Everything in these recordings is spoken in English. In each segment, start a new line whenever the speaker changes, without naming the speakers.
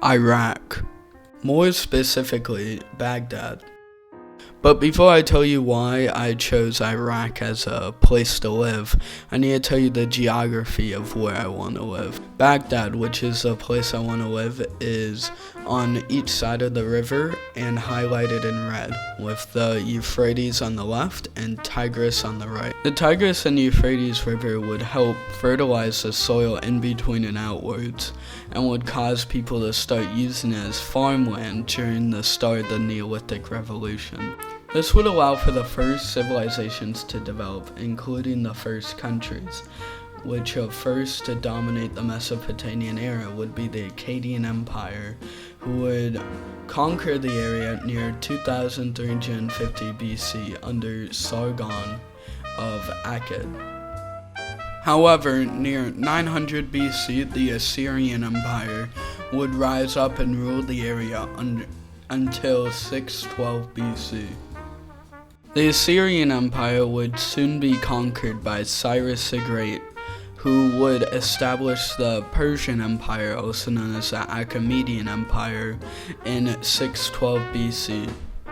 Iraq. More specifically, Baghdad. But before I tell you why I chose Iraq as a place to live, I need to tell you the geography of where I want to live. Baghdad, which is the place I want to live, is on each side of the river and highlighted in red, with the Euphrates on the left and Tigris on the right. The Tigris and Euphrates River would help fertilize the soil in between and outwards, and would cause people to start using it as farmland during the start of the Neolithic Revolution. This would allow for the first civilizations to develop, including the first countries, which of first to dominate the Mesopotamian era would be the Akkadian Empire, who would conquer the area near 2350 BC under Sargon of Akkad. However, near 900 BC, the Assyrian Empire would rise up and rule the area until 612 BC. The Assyrian Empire would soon be conquered by Cyrus the Great, who would establish the Persian Empire, also known as the Achaemenid Empire, in 612 BC.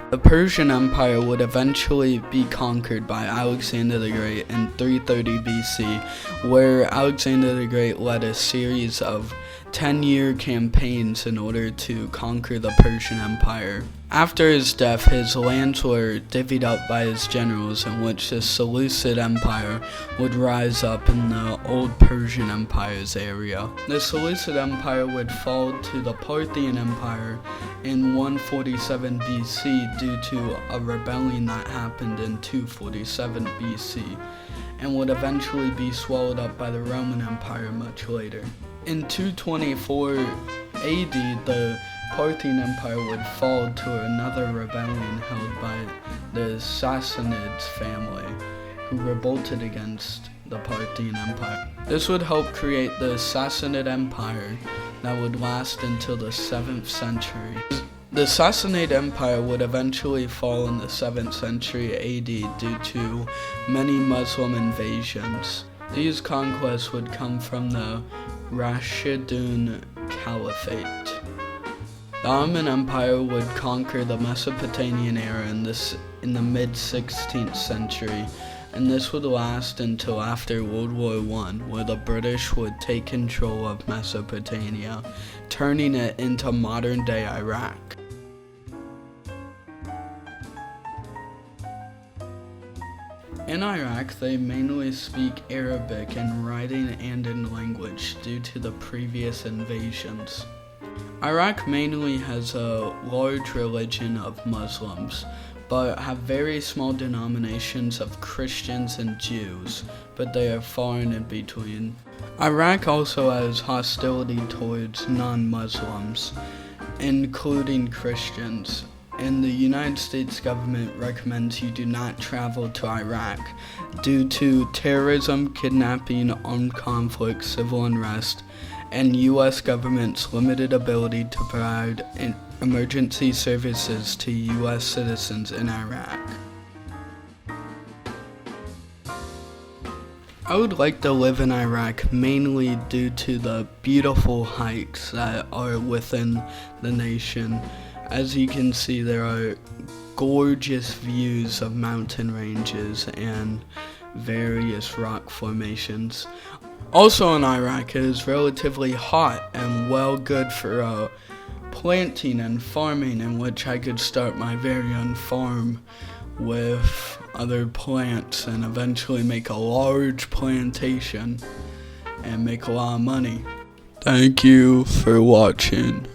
The Persian Empire would eventually be conquered by Alexander the Great in 330 BC, where Alexander the Great led a series of 10-year campaigns in order to conquer the Persian Empire. After his death, his lands were divvied up by his generals, in which the Seleucid Empire would rise up in the old Persian Empire's area. The Seleucid Empire would fall to the Parthian Empire in 147 BC due to a rebellion that happened in 247 BC, and would eventually be swallowed up by the Roman Empire much later. In 224 AD, the Parthian Empire would fall to another rebellion held by the Sassanids family, who revolted against the Parthian Empire. This would help create the Sassanid Empire that would last until the 7th century. The Sassanid Empire would eventually fall in the 7th century AD due to many Muslim invasions. These conquests would come from the Rashidun Caliphate. The Ottoman Empire would conquer the Mesopotamian era in the mid-16th century, and this would last until after World War I, where the British would take control of Mesopotamia, turning it into modern-day Iraq. In Iraq, they mainly speak Arabic in writing and in language due to the previous invasions. Iraq mainly has a large religion of Muslims, but have very small denominations of Christians and Jews, but they are far and in between. Iraq also has hostility towards non-Muslims, including Christians, and the United States government recommends you do not travel to Iraq due to terrorism, kidnapping, armed conflict, civil unrest, and U.S. government's limited ability to provide emergency services to U.S. citizens in Iraq. I would like to live in Iraq mainly due to the beautiful hikes that are within the nation. As you can see, there are gorgeous views of mountain ranges and various rock formations. Also in Iraq, it is relatively hot and well good for planting and farming, in which I could start my very own farm with other plants and eventually make a large plantation and make a lot of money. Thank you for watching.